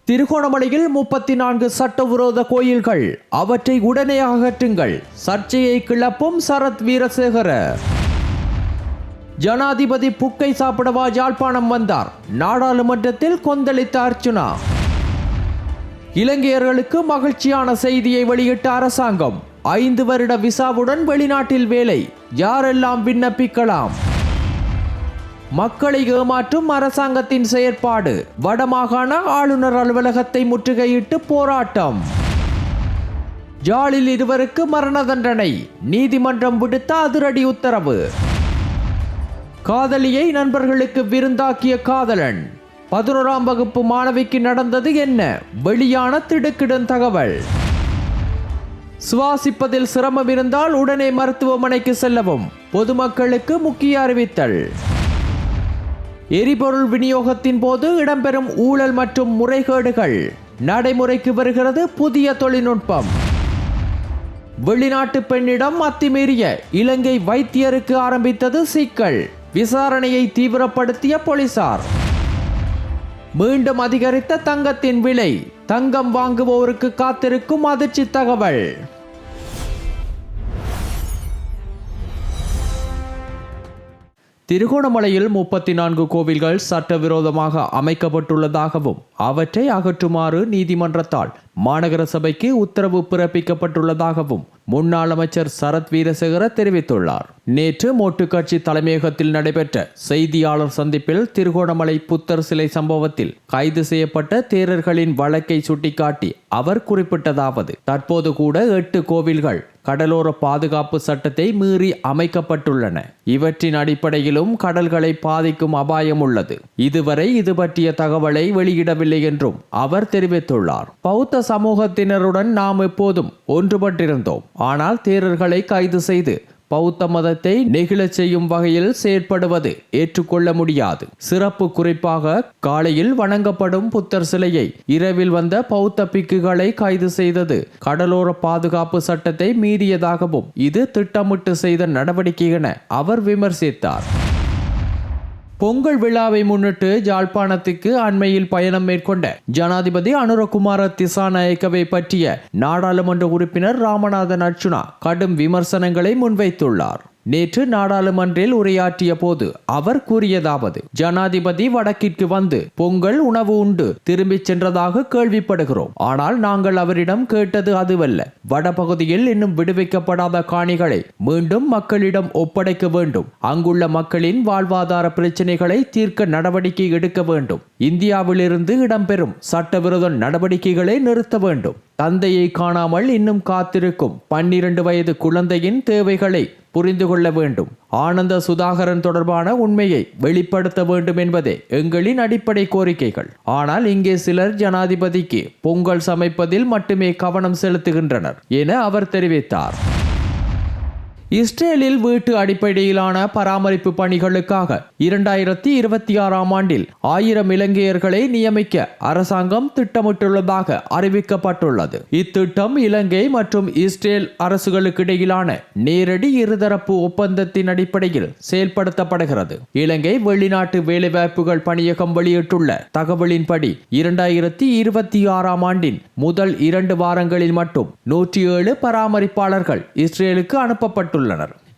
திருகோணமலையில் 34 சட்டவிரோத கோயில்கள், அவற்றை உடனே அகற்றுங்கள். சர்ச்சையை கிளப்பும் சரத் வீரசேகர. ஜனாதிபதி புக்கை சாப்பிடவா யாழ்ப்பாணம் வந்தார்? நாடாளுமன்றத்தில் கொந்தளித்த அர்ச்சுனா. இலங்கையர்களுக்கு மகிழ்ச்சியான செய்தியை வெளியிட்ட அரசாங்கம். 5 வருட விசாவுடன் வெளிநாட்டில் வேலை, யாரெல்லாம் விண்ணப்பிக்கலாம்? மக்களை ஏமாற்றும் அரசாங்கத்தின் செயற்பாடு. வடமாகாண ஆளுநர் அலுவலகத்தை முற்றுகையிட்டு போராட்டம். யாழில் 2 மரண தண்டனை, நீதிமன்றம் விடுத்த அதிரடி உத்தரவு. காதலியை நண்பர்களுக்கு விருந்தாக்கிய காதலன். 11ஆம் வகுப்பு மாணவிக்கு நடந்தது என்ன? வெளியான திடுக்கிடும் தகவல். சுவாசிப்பதில் சிரமம் இருந்தால் உடனே மருத்துவமனைக்கு செல்லவும் பொதுமக்களுக்கு முக்கிய அறிவித்தல். எரிபொருள் விநியோகத்தின் போது இடம்பெறும் ஊழல் மற்றும் முறைகேடுகள். நடைமுறைக்கு வருகிறது புதிய தொழில்நுட்பம். வெளிநாட்டு பெண்ணிடம் அத்துமீறிய இலங்கை வைத்தியருக்கு ஆரம்பித்தது சிக்கல். விசாரணையை தீவிரப்படுத்திய போலீசார். மீண்டும் அதிகரித்த தங்கத்தின் விலை. தங்கம் வாங்குவோருக்கு காத்திருக்கும் அதிர்ச்சி தகவல். திருகோணமலையில் 34 கோவில்கள் சட்டவிரோதமாக அமைக்கப்பட்டுள்ளதாகவும் அவற்றை அகற்றுமாறு நீதிமன்றத்தால் மாநகர சபைக்கு உத்தரவு பிறப்பிக்கப்பட்டுள்ளதாகவும் முன்னாள் அமைச்சர் சரத் வீரசேகர தெரிவித்துள்ளார். நேற்று மோட்டு கட்சி தலைமையகத்தில் நடைபெற்ற செய்தியாளர் சந்திப்பில் திருகோணமலை புத்தர் சிலை சம்பவத்தில் கைது செய்யப்பட்ட தேரர்களின் வழக்கை சுட்டிக்காட்டி அவர் குறிப்பிட்டதாவது, தற்போது கூட 8 கோவில்கள் கடலோர பாதுகாப்பு சட்டத்தை மீறி அமைக்கப்பட்டுள்ளன. இவற்றின் அடிப்படையிலும் கடல்களை பாதிக்கும் அபாயம் உள்ளது. இதுவரை இது பற்றிய தகவலை வெளியிடவில்லை என்றும் அவர் தெரிவித்துள்ளார். பௌத்த சமூகத்தினருடன் நாம் எப்போதும் ஒன்றுபட்டிருந்தோம். ஆனால் தேரர்களை கைது செய்து பௌத்த மதத்தை நெகிழச் செய்யும் வகையில் செயற்படுவது ஏற்றுக்கொள்ள முடியாது. சிறப்பு குறிப்பாக காலையில் வணங்கப்படும் புத்தர் சிலையை இரவில் வந்த பௌத்த பிக்குகளை கைது செய்தது கடலோர பாதுகாப்பு சட்டத்தை மீறியதாகவும் இது திட்டமிட்டு செய்த நடவடிக்கை என அவர் விமர்சித்தார். பொங்கல் விழாவை முன்னிட்டு யாழ்ப்பாணத்துக்கு அண்மையில் பயணம் மேற்கொண்ட ஜனாதிபதி அனுரகுமார திசாநாயக்கவை பற்றிய நாடாளுமன்ற உறுப்பினர் ராமநாதன் அர்ச்சுனா கடும் விமர்சனங்களை முன்வைத்துள்ளார். நேற்று நாடாளுமன்றில் உரையாற்றிய போது அவர் கூறியதாவது, ஜனாதிபதி வடக்கிற்கு வந்து பொங்கல் உணவு உண்டு திரும்பிச் சென்றதாக கேள்விப்படுகிறோம். ஆனால் நாங்கள் அவரிடம் கேட்டது அதுவல்ல. வடபகுதியில் இன்னும் விடுவிக்கப்படாத காணிகளை மீண்டும் மக்களிடம் ஒப்படைக்க வேண்டும். அங்குள்ள மக்களின் வாழ்வாதார பிரச்சனைகளை தீர்க்க நடவடிக்கை எடுக்க வேண்டும். இந்தியாவிலிருந்து இடம்பெறும் சட்டவிரோத நடவடிக்கைகளை நிறுத்த வேண்டும். தந்தையை காணாமல் இன்னும் காத்திருக்கும் 12 வயது குழந்தையின் தேவைகளை புரிந்து கொள்ள வேண்டும். ஆனந்த சுதாகரன் தொடர்பான உண்மையை வெளிப்படுத்த வேண்டும் என்பதே எங்களின் அடிப்படை கோரிக்கைகள். ஆனால் இங்கே சிலர் ஜனாதிபதிக்கு பொங்கல் சமைப்பதில் மட்டுமே கவனம் செலுத்துகின்றனர் என அவர் தெரிவித்தார். இஸ்ரேலில் வீட்டு அடிப்படையிலான பராமரிப்பு பணிகளுக்காக 2026ஆம் ஆண்டில் 1000 இலங்கையர்களை நியமிக்க அரசாங்கம் திட்டமிட்டுள்ளதாக அறிவிக்கப்பட்டுள்ளது. இத்திட்டம் இலங்கை மற்றும் இஸ்ரேல் அரசுகளுக்கு இடையிலான நேரடி இருதரப்பு ஒப்பந்தத்தின் அடிப்படையில் செயல்படுத்தப்படுகிறது. இலங்கை வெளிநாட்டு வேலைவாய்ப்புகள் பணியகம் வெளியிட்டுள்ள தகவலின்படி 2026ஆம் ஆண்டின் முதல் 2 வாரங்களில் மட்டும் 107 பராமரிப்பாளர்கள் இஸ்ரேலுக்கு அனுப்பப்பட்டுள்ளனர்.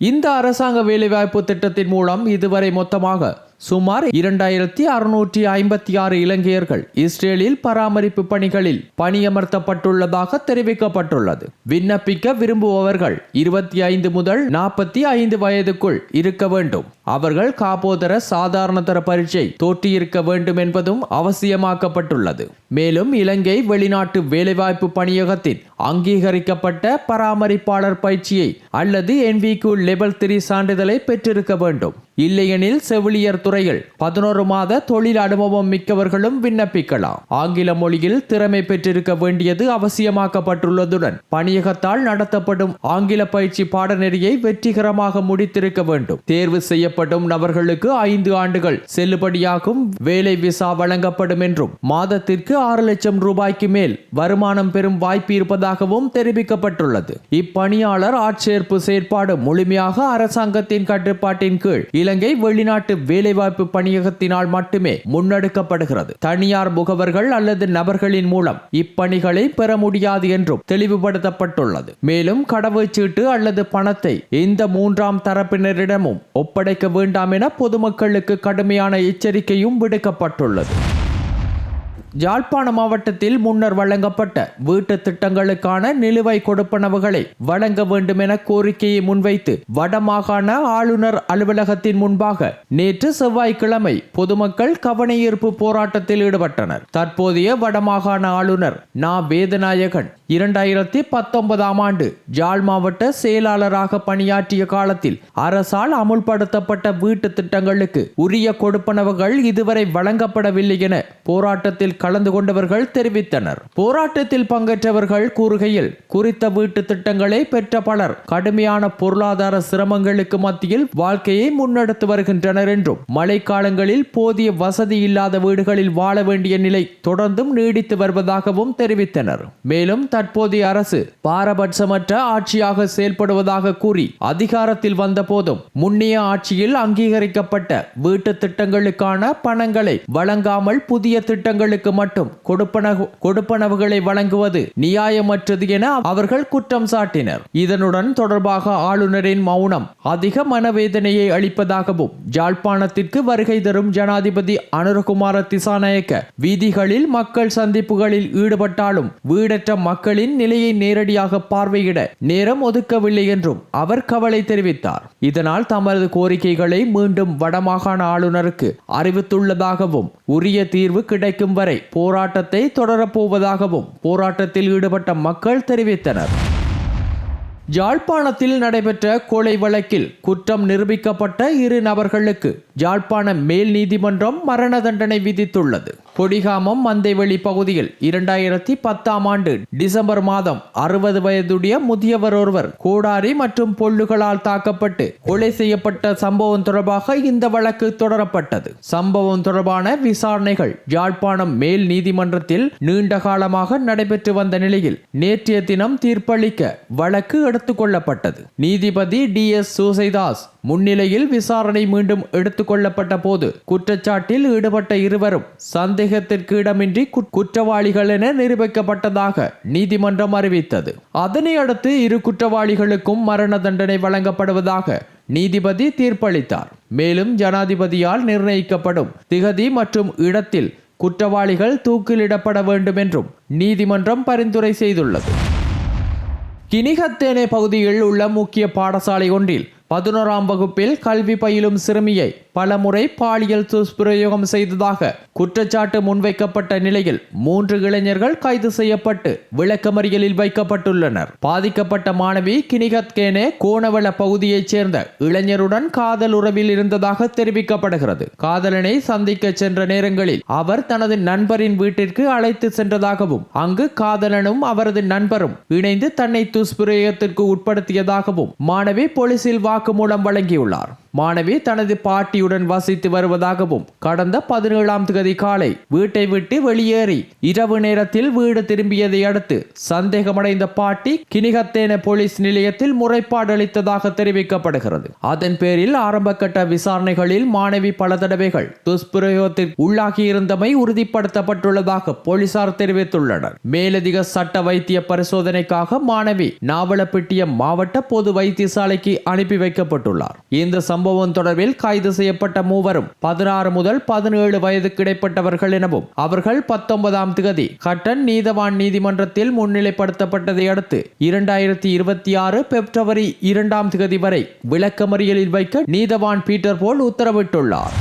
இந்த அரசாங்க வேலைவாய்ப்பு திட்டத்தின் மூலம் இதுவரை மொத்தமாக சுமார் 2656 இலங்கையர்கள் இஸ்ரேலில் பராமரிப்பு பணிகளில் பணியமர்த்தப்பட்டுள்ளதாக தெரிவிக்கப்பட்டுள்ளது. விண்ணப்பிக்க விரும்புபவர்கள் 25 முதல் 45 வயதுக்குள் இருக்க வேண்டும். அவர்கள் காப்போதர சாதாரண தர பரீட்சை தோற்றியிருக்க வேண்டும் என்பதும் அவசியமாக்கப்பட்டுள்ளது. மேலும் இலங்கை வெளிநாட்டு வேலைவாய்ப்பு பணியகத்தின் அங்கீகரிக்கப்பட்ட பராமரிப்பாளர் பயிற்சியை அல்லது NVQ லெவல் 3 சான்றிதழை பெற்றிருக்க வேண்டும். இல்லையெனில் செவிலியர் துறையில் 11 மாத தொழில் அனுபவம் மிக்கவர்களும் விண்ணப்பிக்கலாம். ஆங்கில மொழியில் திறமை பெற்றிருக்க வேண்டியது அவசியமாக்கப்பட்டுள்ளதுடன் பணியகத்தால் நடத்தப்படும் ஆங்கில பயிற்சி பாடநெறியை வெற்றிகரமாக முடித்திருக்க வேண்டும். தேர்வு செய்யப்பட்ட செய்யப்படும் நபர்களுக்கு 5 ஆண்டுகள் செல்லுபடியாகும் வேலை விசா வழங்கப்படும் என்றும் மாதத்திற்கு 6 லட்சம் ரூபாய்க்கு மேல் வருமானம் பெறும் வாய்ப்பு இருப்பதாகவும் தெரிவிக்கப்பட்டுள்ளது. இப்பணியாளர் ஆட்சேர்ப்பு செயற்பாடு முழுமையாக அரசாங்கத்தின் கட்டுப்பாட்டின் கீழ் இலங்கை வெளிநாட்டு வேலைவாய்ப்பு பணியகத்தினால் மட்டுமே முன்னெடுக்கப்படுகிறது. தனியார் முகவர்கள் அல்லது நபர்களின் மூலம் இப்பணிகளை பெற முடியாது என்றும் தெளிவுபடுத்தப்பட்டுள்ளது. மேலும் கடவுச்சீட்டு அல்லது பணத்தை எந்த 3ஆம் தரப்பினரிடமும் ஒப்படைக்க வேண்டாம் என பொதுமக்களுக்கு கடுமையான எச்சரிக்கையும் விடுக்கப்பட்டுள்ளது. யாழ்ப்பாண மாவட்டத்தில் முன்னர் வழங்கப்பட்ட வீட்டு திட்டங்களுக்கான நிலுவை கொடுப்பனவுகளை வழங்க வேண்டும் என கோரிக்கையை முன்வைத்து வடமாகாண ஆளுநர் அலுவலகத்தின் முன்பாக நேற்று செவ்வாய்க்கிழமை பொதுமக்கள் கவனஈர்ப்பு போராட்டத்தில் ஈடுபட்டனர். தற்போதைய வடமாகாண ஆளுநர் நா. வேதநாயகன் 2019ஆம் ஆண்டு யாழ் மாவட்ட செயலாளராக பணியாற்றிய காலத்தில் அரசால் அமுல்படுத்தப்பட்ட வீட்டு திட்டங்களுக்கு உரிய கொடுப்பனவுகள் இதுவரை வழங்கப்படவில்லை என போராட்டத்தில் கலந்து கொண்டவர்கள் தெரிவித்தனர். போராட்டத்தில் பங்கேற்றவர்கள் கூறுகையில், குறித்த வீட்டு திட்டங்களை பெற்ற பலர் கடுமையான பொருளாதார சிரமங்களுக்கு மத்தியில் வாழ்க்கையை முன்னெடுத்து வருகின்றனர் என்றும் மழைக்காலங்களில் போதிய வசதி இல்லாத வீடுகளில் வாழ வேண்டிய நிலை தொடர்ந்தும் நீடித்து வருவதாகவும் தெரிவித்தனர். மேலும் தற்போதைய அரசு பாரபட்சமற்ற ஆட்சியாக செயல்படுவதாக கூறி அதிகாரத்தில் வந்த போதும் முன்னைய ஆட்சியில் அங்கீகரிக்கப்பட்ட வீட்டு திட்டங்களுக்கான பணங்களை வழங்காமல் புதிய திட்டங்களுக்கு மட்டும் கொடுப்பனவுகளை வழங்குவது நியாயமற்றது என அவர்கள் குற்றம் சாட்டினர். இதனுடன் தொடர்பாக ஆளுநரின் மௌனம் அதிக மனவேதனையை அளிப்பதாகவும் யாழ்ப்பாணத்திற்கு வருகை தரும் ஜனாதிபதி அனுரகுமார திசாநாயக்க வீதிகளில் மக்கள் சந்திப்புகளில் ஈடுபட்டாலும் வீடற்ற மக்களின் நிலையை நேரடியாக பார்வையிட நேரம் ஒதுக்கவில்லை என்றும் அவர் கவலை தெரிவித்தார். இதனால் தமது கோரிக்கைகளை மீண்டும் வடமாகாண ஆளுநருக்கு அறிவித்துள்ளதாகவும் உரிய தீர்வு கிடைக்கும் வரை போராட்டத்தை தொடரப்போவதாகவும் போராட்டத்தில் ஈடுபட்ட மக்கள் தெரிவித்தனர். யாழ்ப்பாணத்தில் நடைபெற்ற கொலை வழக்கில் குற்றம் நிரூபிக்கப்பட்ட 2 நபர்களுக்கு யாழ்ப்பாண மேல் நீதிமன்றம் மரண தண்டனை விதித்துள்ளது. கொடிகாமம் மந்தைவெளி பகுதியில் 2010ஆம் ஆண்டு டிசம்பர் மாதம் 60 வயதுடைய முதியவர் ஒருவர் கோடாரி மற்றும் பொல்லுகளால் தாக்கப்பட்டு கொலை செய்யப்பட்ட சம்பவம் தொடர்பாக இந்த வழக்கு தொடரப்பட்டது. சம்பவம் தொடர்பான விசாரணைகள் யாழ்ப்பாணம் மேல் நீதிமன்றத்தில் நீண்ட காலமாக நடைபெற்று வந்த நிலையில் நேற்றைய தினம் தீர்ப்பளிக்க வழக்கு எடுத்துக் கொள்ளப்பட்டது. நீதிபதி DS சூசைதாஸ் முன்னிலையில் விசாரணை மீண்டும் எடுத்துக் கொள்ளப்பட்ட போது குற்றச்சாட்டில் ஈடுபட்ட இருவரும் சந்தேகத்திற்கு இடமின்றி குற்றவாளிகள் என நிரூபிக்கப்பட்டதாக நீதிமன்றம் அறிவித்தது. அதனை அடுத்து 2 குற்றவாளிகளுக்கும் மரண தண்டனை வழங்கப்படுவதாக நீதிபதி தீர்ப்பளித்தார். மேலும் ஜனாதிபதியால் நிர்ணயிக்கப்படும் திகதி மற்றும் இடத்தில் குற்றவாளிகள் தூக்கிலிடப்பட வேண்டும் என்றும் நீதிமன்றம் பரிந்துரை செய்துள்ளது. கினிகத்தேனை பகுதியில் உள்ள முக்கிய பாடசாலை ஒன்றில் 11ஆம் வகுப்பில் கல்வி பயிலும் சிறுமியை பலமுறை பாலியல் துஷ்பிரயோகம் செய்ததாக குற்றச்சாட்டு முன்வைக்கப்பட்ட நிலையில் 3 இளைஞர்கள் கைது செய்யப்பட்டு விளக்கமறியலில் வைக்கப்பட்டுள்ளனர். பாதிக்கப்பட்ட மாணவி கினிகத்கேனே கோணவள பகுதியைச் சேர்ந்த இளைஞருடன் காதல் உறவில் இருந்ததாக தெரிவிக்கப்படுகிறது. காதலனை சந்திக்க சென்ற நேரங்களில் அவர் தனது நண்பரின் வீட்டிற்கு அழைத்து சென்றதாகவும் அங்கு காதலனும் அவரது நண்பரும் இணைந்து தன்னை துஷ்பிரயோகத்திற்கு உட்படுத்தியதாகவும் மாணவி போலீசில் வாக்குமூலம் வழங்கியுள்ளார். மாணவி தனது பாட்டியுடன் வசித்து வருவதாகவும் கடந்த 17ஆம் தேதி காலை வீட்டை விட்டு வெளியேறி இரவு நேரத்தில் வீடு திரும்பியதை அடுத்து சந்தேகமடைந்த பாட்டி கினிகத்தேன போலீஸ் நிலையத்தில் முறைப்பாடு அளித்ததாக தெரிவிக்கப்படுகிறது. அதன் பேரில் ஆரம்பகட்ட விசாரணைகளில் மாணவி பல தடவைகள் துஷ்பிரயோகத்தில் உள்ளாகியிருந்தமை உறுதிப்படுத்தப்பட்டுள்ளதாக போலீசார் தெரிவித்துள்ளனர். மேலதிக சட்ட வைத்திய பரிசோதனைக்காக மாணவி நாவலப்பிட்டிய மாவட்ட பொது வைத்தியசாலைக்கு அனுப்பி வைக்கப்பட்டுள்ளார். இந்த சம்பவம் தொடர்பில் கைது செய்யப்பட்ட மூவரும் 16 முதல் 17 வயதுக்கு இடைப்பட்டவர்கள் எனவும் அவர்கள் 19ஆம் தேதி கட்டன் நீதவான் நீதிமன்றத்தில் முன்னிலைப்படுத்தப்பட்டதை அடுத்து 2026 பிப்ரவரி 2ஆம் தேதி வரை விளக்கமறியலில் வைக்க நீதவான் பீட்டர் போல் உத்தரவிட்டுள்ளார்.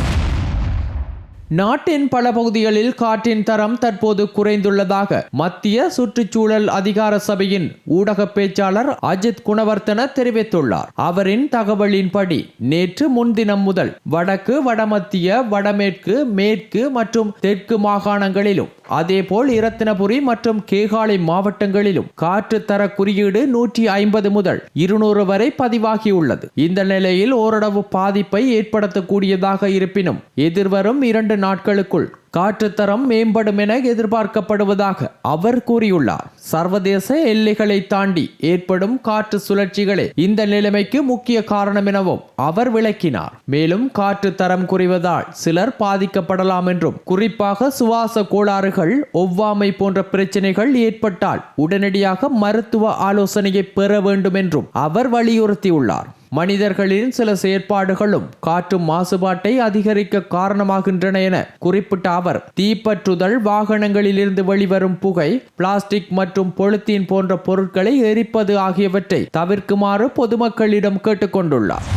நாட்டின் பல பகுதிகளில் காற்றின் தரம் தற்போது குறைந்துள்ளதாக மத்திய சுற்றுச்சூழல் அதிகார சபையின் ஊடக பேச்சாளர் அஜித் குணவர்த்தன தெரிவித்துள்ளார். அவரின் தகவலின்படி நேற்று முன்தினம் முதல் வடக்கு, வடமத்திய, வடமேற்கு, மேற்கு மற்றும் தெற்கு மாகாணங்களிலும் அதேபோல் இரத்தினபுரி மற்றும் கேகாலை மாவட்டங்களிலும் காற்று தர குறியீடு 150 முதல் 200 வரை பதிவாகியுள்ளது. இந்த நிலையில் ஓரளவு பாதிப்பை ஏற்படுத்தக்கூடியதாக இருப்பினும் எதிர்வரும் 2 நாட்களுக்குள் காற்றுத்தரம் மேம்படும் என எதிர்பார்க்கப்படுவதாக அவர் கூறியுள்ளார். சர்வதேச எல்லைகளை தாண்டி ஏற்படும் காற்று சுழற்சிகளே இந்த நிலைமைக்கு முக்கிய காரணம் எனவும் அவர் விளக்கினார். மேலும் காற்று தரம் குறைவதால் சிலர் பாதிக்கப்படலாம் என்றும், குறிப்பாக சுவாச கோளாறுகள், ஒவ்வாமை போன்ற பிரச்சனைகள் ஏற்பட்டால் உடனடியாக மருத்துவ ஆலோசனையை பெற வேண்டும் என்றும் அவர் வலியுறுத்தியுள்ளார். மனிதர்களின் சில செயற்பாடுகளும் காற்று மாசுபாட்டை அதிகரிக்க காரணமாகின்றன என குறிப்பிட்ட அவர், தீப்பற்றுதல், வாகனங்களிலிருந்து வெளிவரும் புகை, பிளாஸ்டிக் மற்றும் பொலித்தீன் போன்ற பொருட்களை எரிப்பது ஆகியவற்றை தவிர்க்குமாறு பொதுமக்களிடம் கேட்டுக்கொண்டுள்ளார்.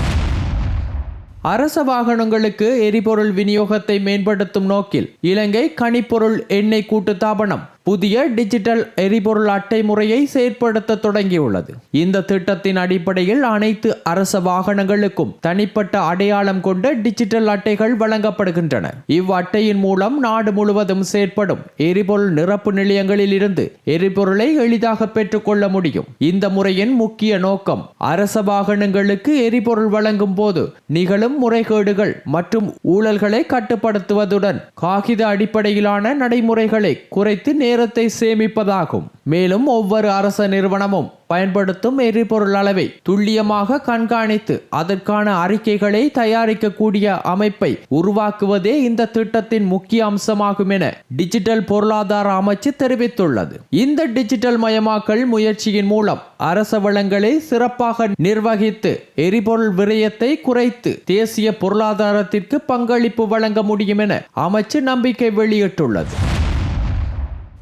அரச வாகனங்களுக்கு எரிபொருள் விநியோகத்தை மேம்படுத்தும் நோக்கில் இலங்கை கனிப்பொருள் எண்ணெய் கூட்டுத்தாபனம் புதிய டிஜிட்டல் எரிபொருள் அட்டை முறையை செயற்படுத்த தொடங்கியுள்ளது. இந்த திட்டத்தின் அடிப்படையில் அனைத்து அரச வாகனங்களுக்கும் தனிப்பட்ட அடையாளம் கொண்ட டிஜிட்டல் அட்டைகள் வழங்கப்படுகின்றன. இவ்வட்டையின் மூலம் நாடு முழுவதும் செயற்படும் எரிபொருள் நிரப்பு நிலையங்களில் இருந்து எரிபொருளை எளிதாக பெற்றுக்கொள்ள முடியும். இந்த முறையின் முக்கிய நோக்கம் அரச வாகனங்களுக்கு எரிபொருள் வழங்கும் போது நிகழும் முறைகேடுகள் மற்றும் ஊழல்களை கட்டுப்படுத்துவதுடன் காகித அடிப்படையிலான நடைமுறைகளை குறைத்து நேரத்தை சேமிப்பதாகும். மேலும் ஒவ்வொரு அரச நிறுவனமும் பயன்படுத்தும் எரிபொருள் அளவை துல்லியமாக கண்காணித்து அதற்கான அறிக்கைகளை தயாரிக்கக்கூடிய அமைப்பை உருவாக்குவதே இந்த திட்டத்தின் முக்கிய அம்சமாகும் என டிஜிட்டல் பொருளாதார அமைச்சு தெரிவித்துள்ளது. இந்த டிஜிட்டல் மயமாக்கல் முயற்சியின் மூலம் அரச வளங்களை சிறப்பாக நிர்வகித்து எரிபொருள் விரயத்தை குறைத்து தேசிய பொருளாதாரத்திற்கு பங்களிப்பு வழங்க முடியும் என அமைச்சு நம்பிக்கை வெளியிட்டுள்ளது.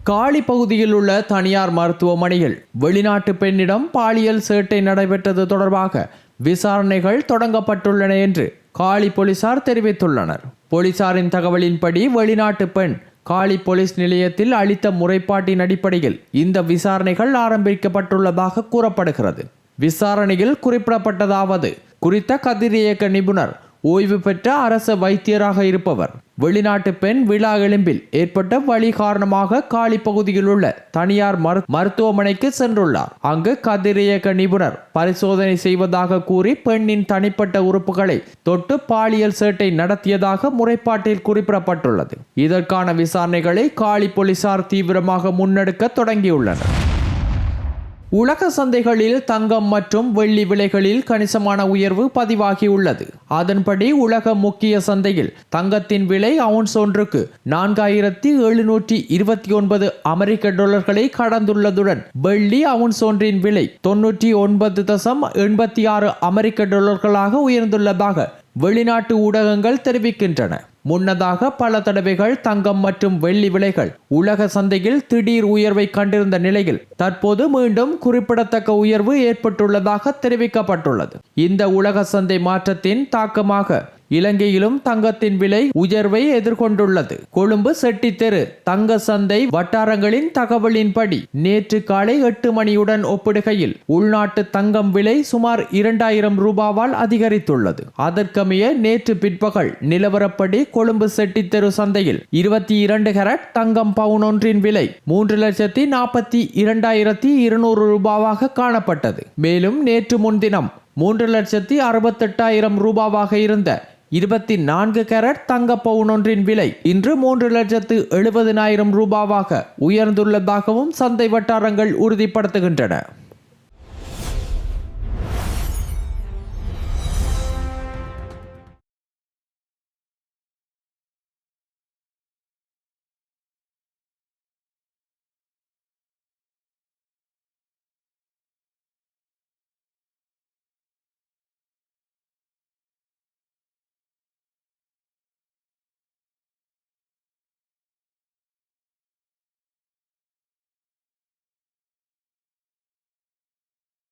காலி பகுதியில் உள்ள தனியார் மருத்துவமனையில் வெளிநாட்டு பெண்ணிடம் பாலியல் சேட்டை நடைபெற்றது தொடர்பாக விசாரணைகள் தொடங்கப்பட்டுள்ளன என்று காலி போலீசார் தெரிவித்துள்ளனர். போலீசாரின் தகவலின்படி வெளிநாட்டு பெண் காலி போலீஸ் நிலையத்தில் அளித்த முறைப்பாட்டின் அடிப்படையில் இந்த விசாரணைகள் ஆரம்பிக்கப்பட்டுள்ளதாக கூறப்படுகிறது. விசாரணையில் குறிப்பிடப்பட்டதாவது, குறித்த கதிரியக்க நிபுணர் ஓய்வு பெற்ற அரச வைத்தியராக இருப்பவர் வெளிநாட்டு பெண் விழா எலும்பில் ஏற்பட்ட வலி காரணமாக காலி பகுதியில் உள்ள தனியார் மருத்துவமனைக்கு சென்றுள்ளார். அங்கு கதிரியக்க நிபுணர் பரிசோதனை செய்வதாக கூறி பெண்ணின் தனிப்பட்ட உறுப்புகளை தொட்டு பாலியல் சேட்டை நடத்தியதாக முறைப்பாட்டில் குறிப்பிடப்பட்டுள்ளது. இதற்கான விசாரணைகளை காலி போலீசார் தீவிரமாக முன்னெடுக்க தொடங்கியுள்ளனர். உலக சந்தைகளில் தங்கம் மற்றும் வெள்ளி விலைகளில் கணிசமான உயர்வு பதிவாகியுள்ளது. அதன்படி உலக முக்கிய சந்தையில் தங்கத்தின் விலை அவுன்ஸ் ஒன்றுக்கு 4729 அமெரிக்க டாலர்களை கடந்துள்ளதுடன் வெள்ளி அவுன்ஸ் ஒன்றின் விலை 99.86 அமெரிக்க டாலர்களாக உயர்ந்துள்ளதாக வெளிநாட்டு ஊடகங்கள் தெரிவிக்கின்றன. முன்னதாக பல தடவைகள் தங்கம் மற்றும் வெள்ளி விலைகள் உலக சந்தையில் திடீர் உயர்வை கண்டிருந்த நிலையில் தற்போது மீண்டும் குறிப்பிடத்தக்க உயர்வு ஏற்பட்டுள்ளதாக தெரிவிக்கப்பட்டுள்ளது. இந்த உலக சந்தை மாற்றத்தின் தாக்கமாக இலங்கையிலும் தங்கத்தின் விலை உயர்வை எதிர்கொண்டுள்ளது. கொழும்பு செட்டித்தெரு தங்க சந்தை வட்டாரங்களின் தகவலின்படி நேற்று காலை 8 மணியுடன் ஒப்பிடுகையில் உள்நாட்டு தங்கம் விலை சுமார் 2000 ரூபாவால் அதிகரித்துள்ளது. அதற்கமைய நேற்று பிற்பகல் நிலவரப்படி கொழும்பு செட்டித்தெரு சந்தையில் 22 கேரட் தங்கம் பவுன் ஒன்றின் விலை 3,42,200 ரூபாவாக காணப்பட்டது. மேலும் நேற்று முன்தினம் 3,68,000 ரூபாவாக இருந்த 24 கேரட் தங்க பவுன் ஒன்றின் விலை இன்று 3,70,000 ரூபாவாக உயர்ந்துள்ளதாகவும் சந்தை வட்டாரங்கள் உறுதிப்படுத்துகின்றன.